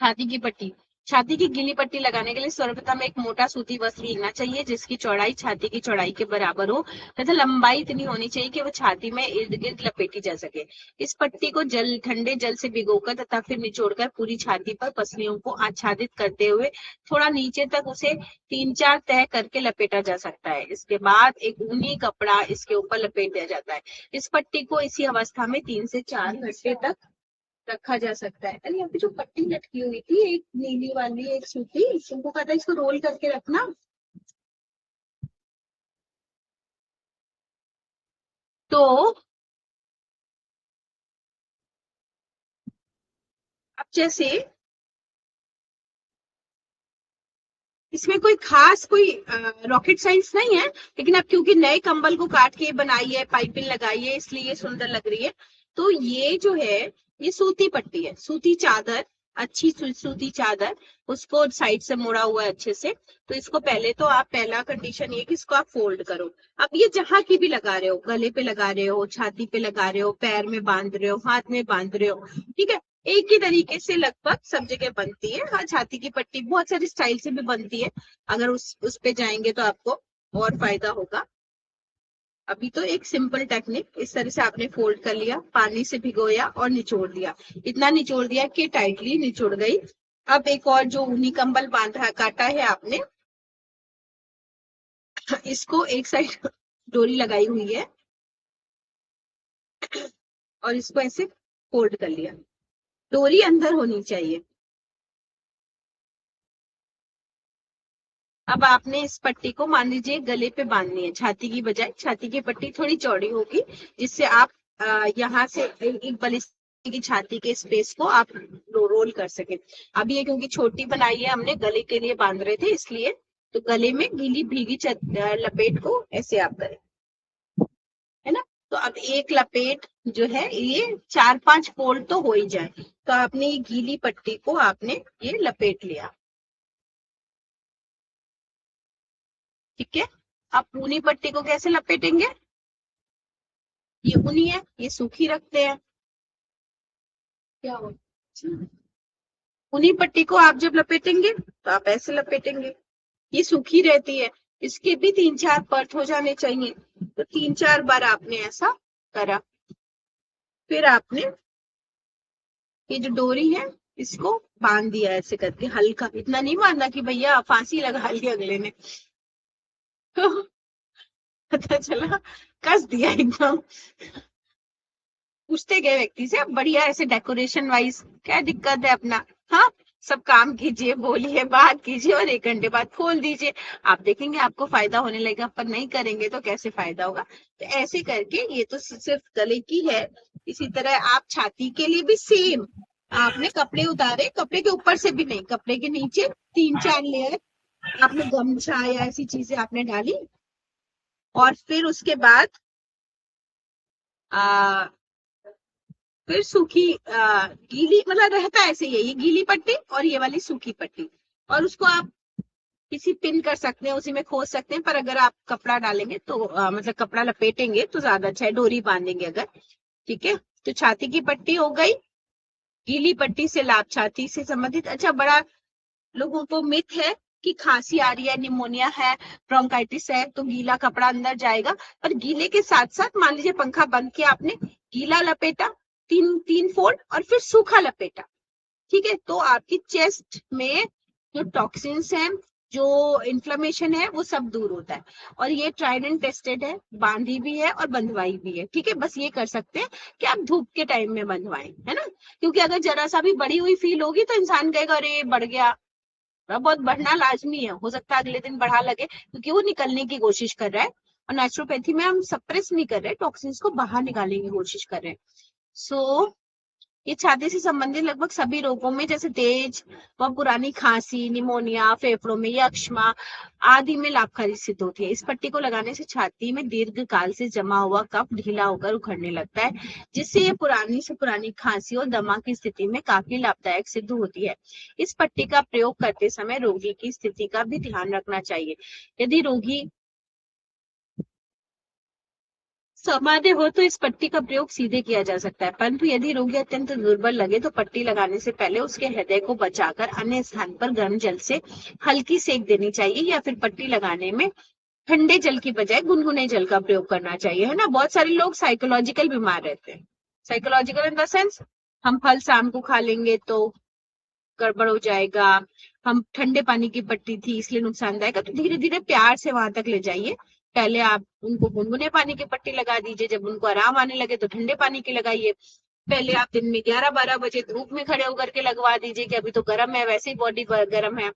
छाती की पट्टी, छाती की गीली पट्टी लगाने के लिए सर्वप्रथम एक मोटा सूती वस्त्र लेना चाहिए जिसकी चौड़ाई छाती की चौड़ाई के बराबर हो तथा लंबाई इतनी होनी चाहिए कि वह छाती में इर्द गिर्द लपेटी जा सके। इस पट्टी को ठंडे जल से भिगोकर तथा फिर निचोड़कर पूरी छाती पर पसलियों को आच्छादित करते हुए थोड़ा नीचे तक उसे 3-4 तह करके लपेटा जा सकता है। इसके बाद एक ऊनी कपड़ा इसके ऊपर लपेट दिया जाता है। इस पट्टी को इसी अवस्था में 3 से 4 घंटे तक रखा जा सकता है। अरे यहाँ पे जो पट्टी लटकी हुई थी, एक नीली वाली एक सूती, तुमको पता है इसको रोल करके रखना। तो अब जैसे इसमें कोई खास कोई रॉकेट साइंस नहीं है, लेकिन अब क्योंकि नए कंबल को काट के बनाई है, पाइपिंग लगाई है, इसलिए ये सुंदर लग रही है। तो ये जो है ये सूती पट्टी है, सूती चादर, अच्छी सूती चादर, उसको साइड से मोड़ा हुआ है अच्छे से। तो इसको पहले तो आप, पहला कंडीशन ये कि इसको आप फोल्ड करो। अब ये जहां की भी लगा रहे हो, गले पे लगा रहे हो, छाती पे लगा रहे हो, पैर में बांध रहे हो, हाथ में बांध रहे हो, ठीक है, एक ही तरीके से लगभग सब जगह बनती है। हाँ, छाती की पट्टी बहुत सारी स्टाइल से भी बनती है, अगर उस पे जाएंगे तो आपको और फायदा होगा। अभी तो एक सिंपल टेक्निक, इस तरह से आपने फोल्ड कर लिया, पानी से भिगोया और निचोड़ दिया, इतना निचोड़ दिया कि टाइटली निचोड़ गई। अब एक और जो ऊनी कंबल बांधा काटा है आपने, इसको एक साइड डोरी लगाई हुई है और इसको ऐसे फोल्ड कर लिया, डोरी अंदर होनी चाहिए। अब आपने इस पट्टी को मान लीजिए गले पे बांधनी है, छाती की बजाय छाती की पट्टी थोड़ी चौड़ी होगी, जिससे आप यहाँ से एक बलिस्टिक की छाती के स्पेस को आप रोल कर सके। अब ये क्योंकि छोटी बनाई है हमने, गले के लिए बांध रहे थे इसलिए, तो गले में गीली भीगी लपेट को ऐसे आप करें, है ना। तो अब एक लपेट जो है ये 4-5 फोल्ड तो हो ही जाए। तो आपने ये गीली पट्टी को आपने ये लपेट लिया, ठीक है। अब ऊनी पट्टी को कैसे लपेटेंगे, ये ऊनी है, ये सूखी रखते हैं। क्या हो, ऊनी पट्टी को आप जब लपेटेंगे तो आप ऐसे लपेटेंगे, ये सूखी रहती है, इसके भी 3-4 परत हो जाने चाहिए। तो 3-4 बार आपने ऐसा करा, फिर आपने ये जो डोरी है इसको बांध दिया ऐसे करके, हल्का, इतना नहीं बांधा कि भैया फांसी लगा ली अगले ने। पता चला कस दिया एकदम। पूछते गए व्यक्ति से, अब बढ़िया ऐसे डेकोरेशन वाइज क्या दिक्कत है अपना, हाँ सब काम कीजिए, बोलिए, बात कीजिए और 1 घंटे बाद खोल दीजिए, आप देखेंगे आपको फायदा होने लगेगा। पर नहीं करेंगे तो कैसे फायदा होगा। तो ऐसे करके, ये तो सिर्फ गले की है। इसी तरह आप छाती के लिए भी सेम, आपने कपड़े उतारे, कपड़े के ऊपर से भी नहीं, कपड़े के नीचे 3-4 लेयर आपने गमछा या ऐसी चीजें आपने डाली, और फिर उसके बाद आ, फिर सूखी गीली, मतलब रहता ऐसे ही है, ये गीली पट्टी और ये वाली सूखी पट्टी, और उसको आप किसी पिन कर सकते हैं, उसी में खोस सकते हैं। पर अगर आप कपड़ा डालेंगे तो मतलब कपड़ा लपेटेंगे तो ज्यादा अच्छा है, डोरी बांधेंगे अगर, ठीक है। तो छाती की पट्टी हो गई, गीली पट्टी से लाभ छाती से संबंधित। अच्छा, बड़ा लोगों को मिथ है कि खांसी आ रही है, निमोनिया है, ब्रोंकाइटिस है तो गीला कपड़ा अंदर जाएगा। पर गीले के साथ साथ मान लीजिए पंखा बंद किया आपने, गीला लपेटा, 3 फोल्ड, और फिर सूखा लपेटा, ठीक है, तो आपकी चेस्ट में जो टॉक्सिन्स हैं, जो इन्फ्लेमेशन है, वो सब दूर होता है। और ये ट्राइड एंड टेस्टेड है, बांधी भी है और बंधवाई भी है, ठीक है। बस ये कर सकते हैं कि आप धूप के टाइम में बंधवाएं, है ना, क्योंकि अगर जरा सा भी बढ़ी हुई फील होगी तो इंसान कहेगा अरे बढ़ गया। थोड़ा बहुत बढ़ना लाजमी है, हो सकता है अगले दिन बढ़ा लगे, क्योंकि वो निकलने की कोशिश कर रहा है। और नेचुरोपैथी में हम सप्रेस नहीं कर रहे, टॉक्सिन्स को बाहर निकालने की कोशिश कर रहे हैं। सो ये छाती से संबंधित लगभग सभी रोगों में, जैसे तेज व पुरानी खांसी, निमोनिया, फेफड़ों में यक्ष्मा आदि में लाभकारी सिद्ध होती है। इस पट्टी को लगाने से छाती में दीर्घ काल से जमा हुआ कफ ढीला होकर उखड़ने लगता है, जिससे ये पुरानी से पुरानी खांसी और दमा की स्थिति में काफी लाभदायक सिद्ध होती है। इस पट्टी का प्रयोग करते समय रोगी की स्थिति का भी ध्यान रखना चाहिए। यदि रोगी सामान्य हो तो इस पट्टी का प्रयोग सीधे किया जा सकता है, परंतु यदि रोगी अत्यंत दुर्बल लगे तो पट्टी लगाने से पहले उसके हृदय को बचाकर अन्य स्थान पर गर्म जल से हल्की सेक देनी चाहिए, या फिर पट्टी लगाने में ठंडे जल की बजाय गुनगुने जल का प्रयोग करना चाहिए, है ना। बहुत सारे लोग साइकोलॉजिकल बीमार रहते हैं, साइकोलॉजिकल इन द सेंस, हम फल शाम को खा लेंगे तो गड़बड़ हो जाएगा, हम ठंडे पानी की पट्टी थी इसलिए नुकसानदायक है, तो धीरे धीरे प्यार से वहां तक ले जाइए। पहले आप उनको गुनगुने पानी की पट्टी लगा दीजिए, जब उनको आराम आने लगे तो ठंडे पानी की लगाइए। पहले आप दिन में 11-12 बजे धूप में खड़े होकर के लगवा दीजिए कि अभी तो गर्म है, वैसे ही बॉडी गर्म है।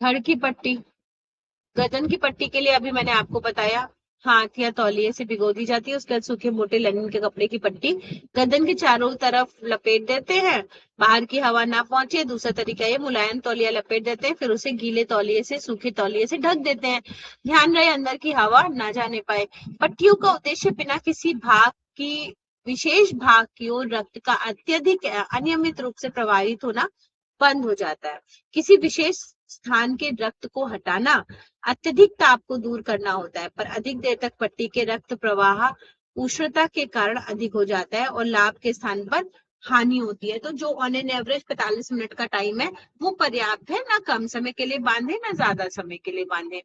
धड़ की पट्टी, गर्दन की पट्टी के लिए अभी मैंने आपको बताया, हाथ या तौलिए से भिगो दी जाती है, उसके बाद सूखे मोटे लिनन के कपड़े की पट्टी गर्दन के चारों तरफ लपेट देते हैं, बाहर की हवा ना पहुंचे। दूसरा तरीका ये, मुलायम तौलिया लपेट देते हैं, फिर उसे गीले तौलिए से, सूखे तौलिए से ढक देते हैं, ध्यान रहे अंदर की हवा ना जाने पाए। पट्टियों का उद्देश्य बिना किसी भाग की, विशेष भाग की ओर रक्त का अत्यधिक अनियमित रूप से प्रवाहित होना बंद हो जाता है। किसी विशेष स्थान के रक्त को हटाना अत्यधिक ताप को दूर करना होता है, पर अधिक देर तक पट्टी के रक्त प्रवाह उष्णता के कारण अधिक हो जाता है और लाभ के स्थान पर हानि होती है। तो जो ऑन एन एवरेज 45 मिनट का टाइम है वो पर्याप्त है, ना कम समय के लिए बांधे ना ज्यादा समय के लिए बांधे।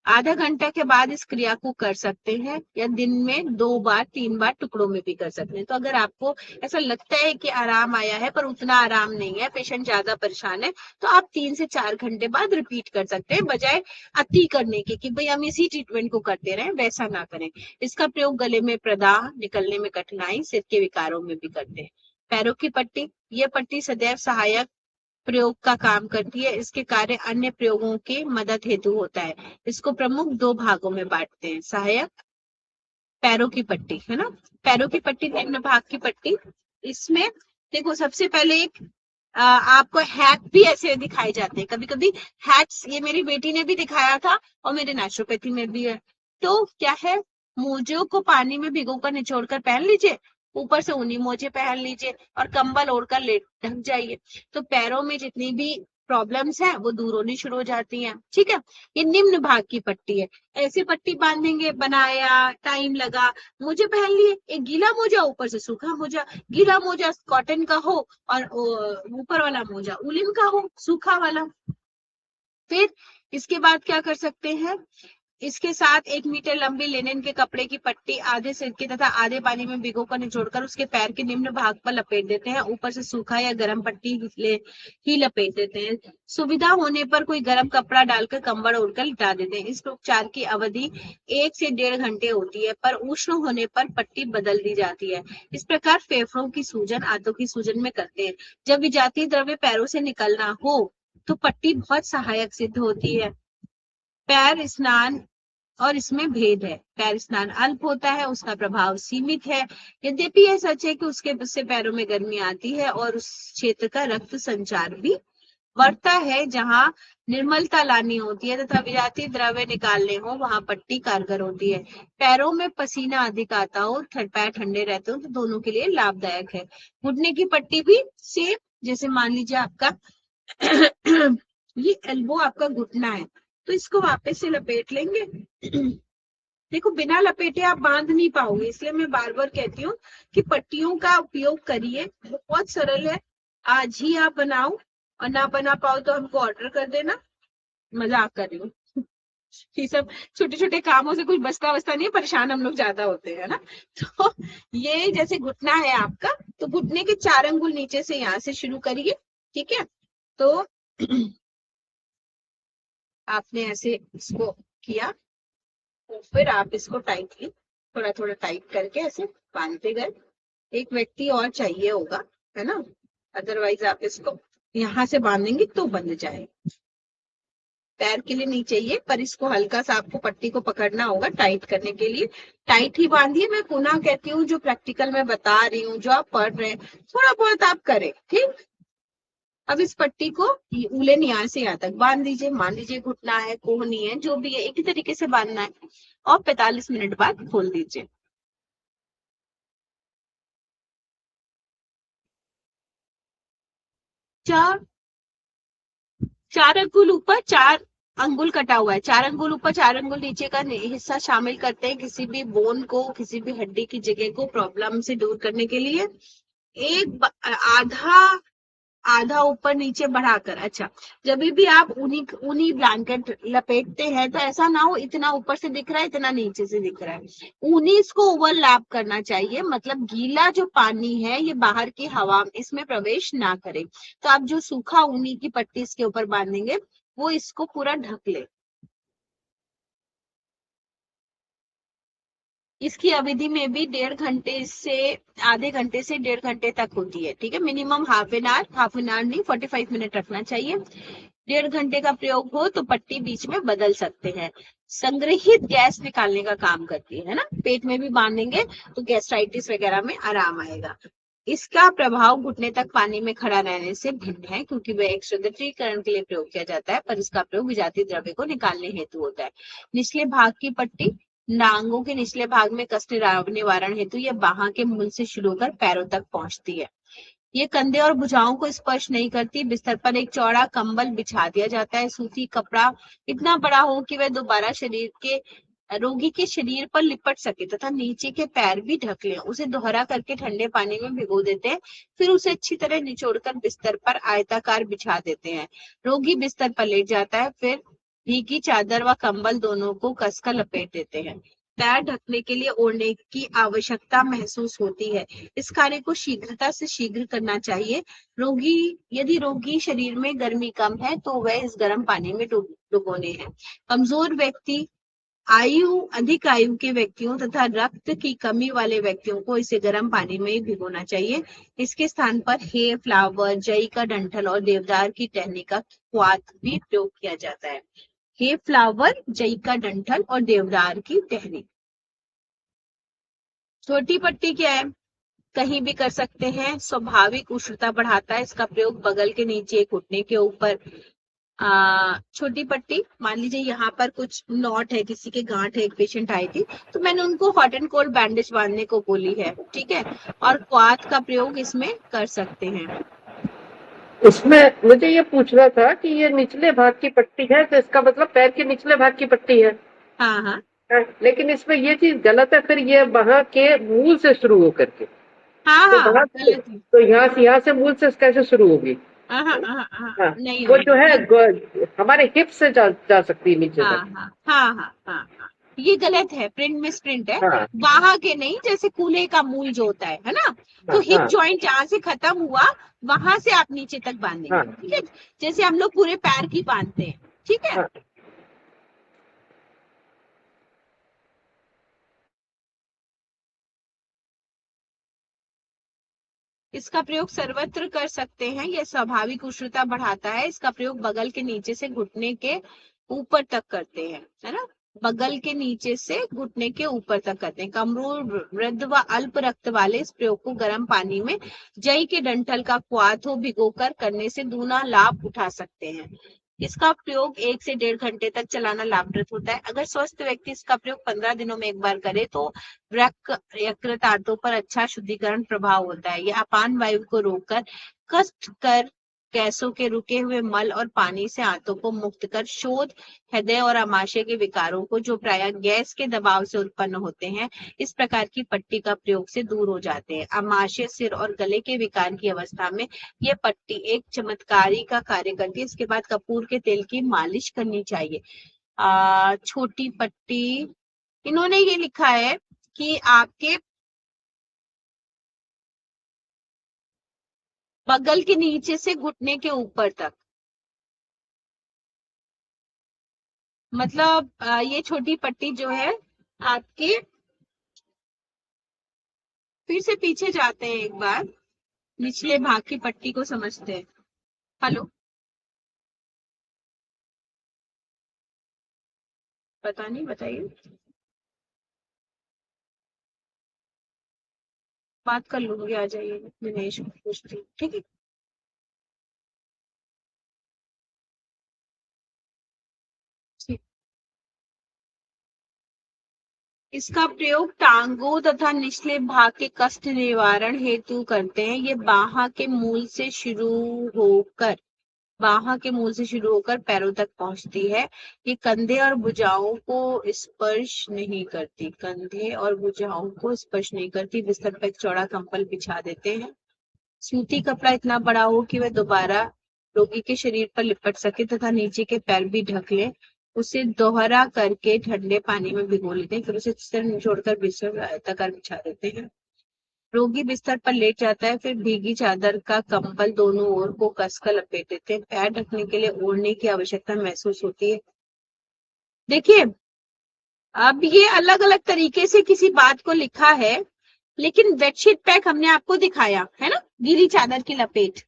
आधा घंटा के बाद इस क्रिया को कर सकते हैं, या दिन में 2-3 बार टुकड़ों में भी कर सकते हैं। तो अगर आपको ऐसा लगता है कि आराम आया है पर उतना आराम नहीं है, पेशेंट ज्यादा परेशान है, तो आप 3 से 4 घंटे बाद रिपीट कर सकते हैं, बजाय अति करने के कि भाई हम इसी ट्रीटमेंट को करते रहे, वैसा ना करें। इसका प्रयोग गले में प्रदाह, निकलने में कठिनाई, सिर के विकारों में भी करते हैं। पैरों की पट्टी, यह पट्टी सदैव सहायक प्रयोग का काम करती है, इसके कार्य अन्य प्रयोगों के मदद हेतु होता है। इसको प्रमुख 2 भागों में बांटते हैं, सहायक, पैरों की पट्टी, है ना। पैरों की पट्टी निम्न भाग की पट्टी, इसमें देखो सबसे पहले एक आपको हैक भी ऐसे दिखाए जाते हैं, कभी कभी हैक्स, ये मेरी बेटी ने भी दिखाया था और मेरे नेचुरोपैथी में भी है। तो क्या है, मोजों को पानी में भिगोकर निचोड़कर पहन लीजिए, ऊपर से ऊनी मोजे पहन लीजिए और कंबल ओढ़कर लेट ढक जाइए। तो पैरों में जितनी भी प्रॉब्लम्स है वो दूर होनी शुरू हो जाती हैं। ठीक है, ये निम्न भाग की पट्टी है। ऐसी पट्टी बांधेंगे, बनाया, टाइम लगा, मोजे पहन लिए, एक गीला मोजा ऊपर से सूखा मोजा, गीला मोजा कॉटन का हो और ऊपर वाला मोजा उलिन का हो, सूखा वाला। फिर इसके बाद क्या कर सकते हैं, इसके साथ 1 मीटर लंबी लिनन के कपड़े की पट्टी आधे सिरके तथा आधे पानी में भिगोकर निचोड़कर उसके पैर के निम्न भाग पर लपेट देते हैं, ऊपर से सूखा या गर्म पट्टी ही लपेट देते हैं। सुविधा होने पर कोई गर्म कपड़ा डालकर कंबल ओढ़कर लिटा देते हैं। इस उपचार की अवधि 1 से 1.5 घंटे होती है, पर उष्ण होने पर पट्टी बदल दी जाती है। इस प्रकार फेफड़ों की सूजन, आंतों की सूजन में करते हैं। जब विजातीय द्रव्य पैरों से निकलना हो तो पट्टी बहुत सहायक सिद्ध होती है। पैर स्नान और इसमें भेद है, पैर स्नान अल्प होता है, उसका प्रभाव सीमित है। यद्यपि यह सच है कि उससे पैरों में गर्मी आती है और उस क्षेत्र का रक्त संचार भी बढ़ता है जहां निर्मलता लानी होती है तथा विजातीय द्रव्य निकालने हो, वहां पट्टी कारगर होती है। पैरों में पसीना अधिक आता हो, पैर ठंडे रहते हो तो दोनों के लिए लाभदायक है। घुटने की पट्टी भी सेम, जैसे मान लीजिए आपका ये एल्बो आपका घुटना है, तो इसको वापस से लपेट लेंगे। देखो बिना लपेटे आप बांध नहीं पाओगे, इसलिए मैं बार बार कहती हूँ कि पट्टियों का उपयोग करिए, बहुत सरल है। आज ही आप बनाओ और ना बना पाओ तो हमको ऑर्डर कर देना, मजाक कर रही हूँ। ये सब छोटे छोटे कामों से कुछ बचता बचता नहीं है, परेशान हम लोग ज्यादा होते हैं ना। तो ये जैसे घुटना है आपका, तो घुटने के 4 अंगुल नीचे से यहाँ से शुरू करिए। ठीक है, तो आपने ऐसे इसको किया, तो फिर आप इसको टाइटली थोड़ा थोड़ा टाइट करके ऐसे बांधते गए। एक व्यक्ति और चाहिए होगा, है ना, अदरवाइज आप इसको यहाँ से बांधेंगे तो बंध जाए। पैर के लिए नहीं चाहिए, पर इसको हल्का सा आपको पट्टी को पकड़ना होगा टाइट करने के लिए। टाइट ही बांधिए, मैं पुनः कहती हूँ जो प्रैक्टिकल में बता रही हूँ, जो आप पढ़ रहे हैं, थोड़ा बहुत आप करें। ठीक, अब इस पट्टी को उलेन यहाँ से यहाँ तक बांध दीजिए। मान लीजिए घुटना है, कोहनी है, जो भी है, एक ही तरीके से बांधना है और 45 मिनट बाद खोल दीजिए। चार 4 अंगुल ऊपर, 4 अंगुल कटा हुआ है, 4 अंगुल ऊपर 4 अंगुल नीचे का हिस्सा शामिल करते हैं किसी भी बोन को, किसी भी हड्डी की जगह को प्रॉब्लम से दूर करने के लिए। एक आधा आधा ऊपर नीचे बढ़ाकर। अच्छा, जब भी आप ऊनी ऊनी ब्लैंकेट लपेटते हैं तो ऐसा ना हो इतना ऊपर से दिख रहा है, इतना नीचे से दिख रहा है। ऊनी इसको ओवरलैप करना चाहिए, मतलब गीला जो पानी है ये बाहर की हवा इसमें प्रवेश ना करे। तो आप जो सूखा ऊनी की पट्टी इसके ऊपर बांधेंगे वो इसको पूरा ढक ले। इसकी अवधि में भी 1.5 घंटे से आधे घंटे से 1.5 घंटे तक होती है। ठीक है, मिनिमम हाफ एन आवर नहीं, 45 मिनट रखना चाहिए। 1.5 घंटे का प्रयोग हो तो पट्टी बीच में बदल सकते हैं। संग्रहित गैस निकालने का काम करती है ना, पेट में भी बांधेंगे तो गैस्ट्राइटिस वगैरह में आराम आएगा। इसका प्रभाव घुटने तक पानी में खड़ा रहने से भिन्न है, क्योंकि वह एक शुद्धिकरण के लिए प्रयोग किया जाता है, पर इसका प्रयोग विजातीय द्रव्य को निकालने हेतु होता है। निचले भाग की पट्टी नांगों के निचले भाग में कष्ट निवारण हेतु यह बाह के मूल से शुरू होकर पैरों तक पहुंचती है। ये कंधे और भुजाओं को स्पर्श नहीं करती। बिस्तर पर एक चौड़ा कंबल बिछा दिया जाता है। सूती कपड़ा इतना बड़ा हो कि वह दोबारा शरीर के रोगी के शरीर पर लिपट सके तथा नीचे के पैर भी ढक ले। उसे दोहरा करके ठंडे पानी में भिगो देते हैं, फिर उसे अच्छी तरह निचोड़कर बिस्तर पर आयताकार बिछा देते हैं। रोगी बिस्तर पर लेट जाता है, फिर भीगी चादर व कंबल दोनों को कसकर लपेट देते हैं। पैर ढकने के लिए ओढ़ने की आवश्यकता महसूस होती है। इस कार्य को शीघ्रता से शीघ्र करना चाहिए। यदि रोगी शरीर में गर्मी कम है तो वह इस गर्म पानी में डुबोने हैं। कमजोर व्यक्ति, अधिक आयु के व्यक्तियों तथा रक्त की कमी वाले व्यक्तियों को इसे गर्म पानी में ही भिगोना चाहिए। इसके स्थान पर हे फ्लावर, जई का डंठल और देवदार की टहनी का क्वाथ भी प्रयोग किया जाता है। हे फ्लावर, जई का डंठल और देवदार की टहनी। छोटी पट्टी क्या है, कहीं भी कर सकते हैं। स्वाभाविक उष्णता बढ़ाता है, इसका प्रयोग बगल के नीचे, घुटने के ऊपर। छोटी पट्टी, मान लीजिए यहाँ पर कुछ नॉट है, किसी के गांठ है, एक पेशेंट आई थी तो मैंने उनको हॉट एंड कोल्ड बैंडेज बांधने को बोली है, ठीक है। और क्वाथ का प्रयोग इसमें कर सकते हैं। इसमें मुझे ये पूछना था कि ये निचले भाग की पट्टी है, तो इसका मतलब पैर के निचले भाग की पट्टी है। हाँ हाँ लेकिन इसमें ये चीज गलत है, फिर ये वहां के मूल से शुरू होकर के, हाँ तो हाँ वहां गलत है। तो यहाँ से मूल से कैसे शुरू होगी? हाँ, नहीं वो जो होगी है ये। हमारे हिप से जा सकती है नीचे हाँ तक। हाँ हाँ हाँ हाँ, ये गलत है, प्रिंट में प्रिंट है। हाँ वहां के नहीं, जैसे कूल्हे का मूल जो होता है ना, तो हाँ हिप हाँ जॉइंट जहां से खत्म हुआ वहां से आप नीचे तक बांधेंगे, हाँ ठीक है। जैसे हम लोग पूरे पैर की बांधते हैं, ठीक है। हाँ। इसका प्रयोग सर्वत्र कर सकते हैं। यह स्वाभाविक उष्णता बढ़ाता है। इसका प्रयोग बगल के नीचे से घुटने के ऊपर तक करते हैं, है ना। बगल के नीचे से घुटने के ऊपर तक करते हैं। कमजोर, वृद्ध व अल्प रक्त वाले इस प्रयोग को गर्म पानी में जई के डंठल का क्वाथो भिगोकर करने से दूना लाभ उठा सकते हैं। इसका प्रयोग 1 से 1.5 घंटे तक चलाना लाभप्रद होता है। अगर स्वस्थ व्यक्ति इसका प्रयोग 15 दिनों में एक बार करे तो यकृत आंतों पर अच्छा शुद्धिकरण प्रभाव होता है। यह अपान वायु को रोककर कष्ट कर गैसों के रुके हुए मल और पानी से आंतों को मुक्त कर शोथ, हृदय और आमाशय के विकारों को, जो प्रायः गैस के दबाव से उत्पन्न होते हैं, इस प्रकार की पट्टी का प्रयोग से दूर हो जाते हैं। आमाशय, सिर और गले के विकार की अवस्था में यह पट्टी एक चमत्कारी का कार्य करती है। इसके बाद कपूर के तेल की मालिश करनी चाहिए। छोटी पट्टी, इन्होंने ये लिखा है कि आपके बगल के नीचे से घुटने के ऊपर तक, मतलब ये छोटी पट्टी जो है आपके, फिर से पीछे जाते हैं एक बार, निचले भाग की पट्टी को समझते हैं। हेलो, पता नहीं, बताइए। बात कर लूंगी, आ जाइए, दिनेश को पूछती हूँ, ठीक है। ठीक। इसका प्रयोग टांगों तथा निचले भाग के कष्ट निवारण हेतु करते हैं। ये बाह के मूल से शुरू होकर पैरों तक पहुंचती है। ये कंधे और भुजाओं को स्पर्श नहीं करती। बिस्तर पर एक चौड़ा कंबल बिछा देते हैं। सूती कपड़ा इतना बड़ा हो कि वह दोबारा रोगी के शरीर पर लिपट सके तथा नीचे के पैर भी ढक ले। उसे दोहरा करके ठंडे पानी में भिगो लेते हैं, फिर उसे सिर निचोड़कर बिस्तर आयताकार बिछा देते हैं। रोगी बिस्तर पर लेट जाता है, फिर भीगी चादर का कंबल दोनों ओर को कसकर लपेट देते हैं। पैर ढकने के लिए ओढ़ने की आवश्यकता महसूस होती है। देखिए, अब ये अलग अलग तरीके से किसी बात को लिखा है, लेकिन बेडशीट पैक हमने आपको दिखाया है ना, गीली चादर की लपेट,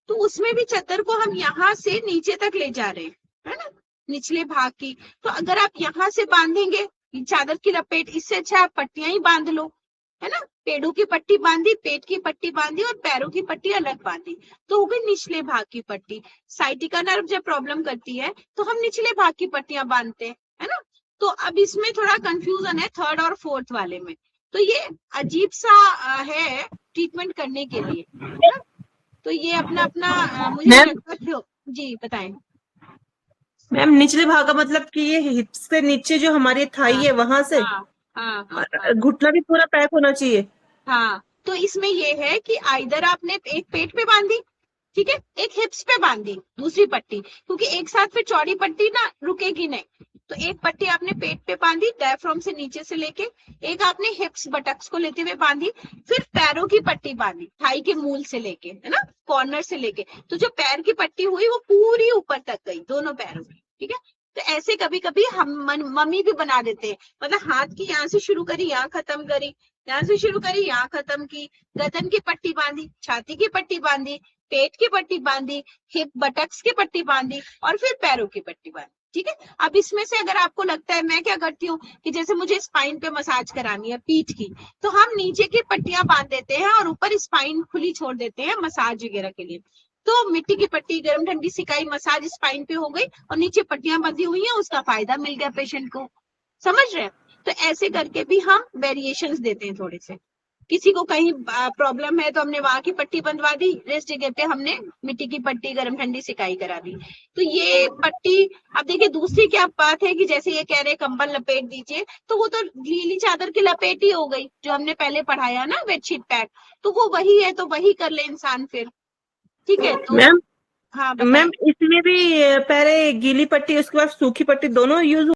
तो उसमें भी चादर को हम यहाँ से नीचे तक ले जा रहे हैं, है ना, निचले भाग की। तो अगर आप यहाँ से बांधेंगे चादर की लपेट, इससे अच्छा आप पट्टियां ही बांध लो, है ना। पेड़ों की पट्टी बांधी, पेट की पट्टी बांधी और पैरों की पट्टी अलग बांधी, तो हो गई निचले भाग की पट्टी। साइटिका नर्व जब प्रॉब्लम करती है तो हम निचले भाग की पट्टियां बांधते हैं, है ना। तो अब इसमें थोड़ा कंफ्यूजन है थर्ड और फोर्थ वाले में, तो ये अजीब सा है ट्रीटमेंट करने के लिए, है ना। तो ये अपना अपना मुझे नहीं मैम लगता। जी बताएं। मैम निचले भाग का मतलब कि ये हिप्स से नीचे जो हमारी थाई हाँ है वहां से हाँ हाँ हाँ हाँ घुटना भी पूरा पैक होना चाहिए। हाँ। तो इसमें ये है कि आइदर आपने एक पेट पे बांधी, ठीक है, एक हिप्स पे बांधी दूसरी पट्टी, क्योंकि एक साथ फिर चौड़ी पट्टी ना रुकेगी नहीं। तो एक पट्टी आपने पेट पे बांधी डायफ्राम से नीचे से लेके, एक आपने हिप्स बटक्स को लेते हुए बांधी, फिर पैरों की पट्टी बांधी थाई के मूल से लेके, है ना, कॉर्नर से लेके। तो जो पैर की पट्टी हुई वो पूरी ऊपर तक गई दोनों पैरों की, ठीक है। तो ऐसे कभी कभी हम मम्मी भी बना देते हैं, मतलब हाथ की यहाँ से शुरू करी यहाँ खत्म करी, यहाँ से शुरू करी यहाँ खत्म की, गर्दन की पट्टी बांधी, छाती की पट्टी बांधी, पेट की पट्टी बांधी, हिप बटक्स की पट्टी बांधी और फिर पैरों की पट्टी बांधी। ठीक है। अब इसमें से अगर आपको लगता है, मैं क्या करती हूँ कि जैसे मुझे स्पाइन पे मसाज करानी है पीठ की, तो हम नीचे की पट्टियां बांध देते हैं और ऊपर स्पाइन खुली छोड़ देते हैं मसाज वगैरह के लिए। तो मिट्टी की पट्टी, गर्म ठंडी सिकाई, मसाज स्पाइन पे हो गई और नीचे पट्टियां बंधी हुई हैं, उसका फायदा मिल गया पेशेंट को। समझ रहे हैं? तो ऐसे करके भी हम वेरिएशंस देते हैं थोड़े से। किसी को कहीं प्रॉब्लम है तो हमने वहां की पट्टी बंधवा दी, रेस्ट जगह पे हमने मिट्टी की पट्टी, गर्म ठंडी सिकाई करा दी। तो ये पट्टी, अब देखिए दूसरी क्या बात है कि जैसे ये कह रहे कंबल लपेट दीजिए, तो वो तो गीली चादर की लपेट ही हो गई, जो हमने पहले पढ़ाया ना बेडशीट पैक, तो वो वही है, तो वही कर ले इंसान फिर। ठीक है, तो मैम हाँ मैम बताइए। इसमें भी पहले गीली पट्टी उसके बाद सूखी पट्टी दोनों यूज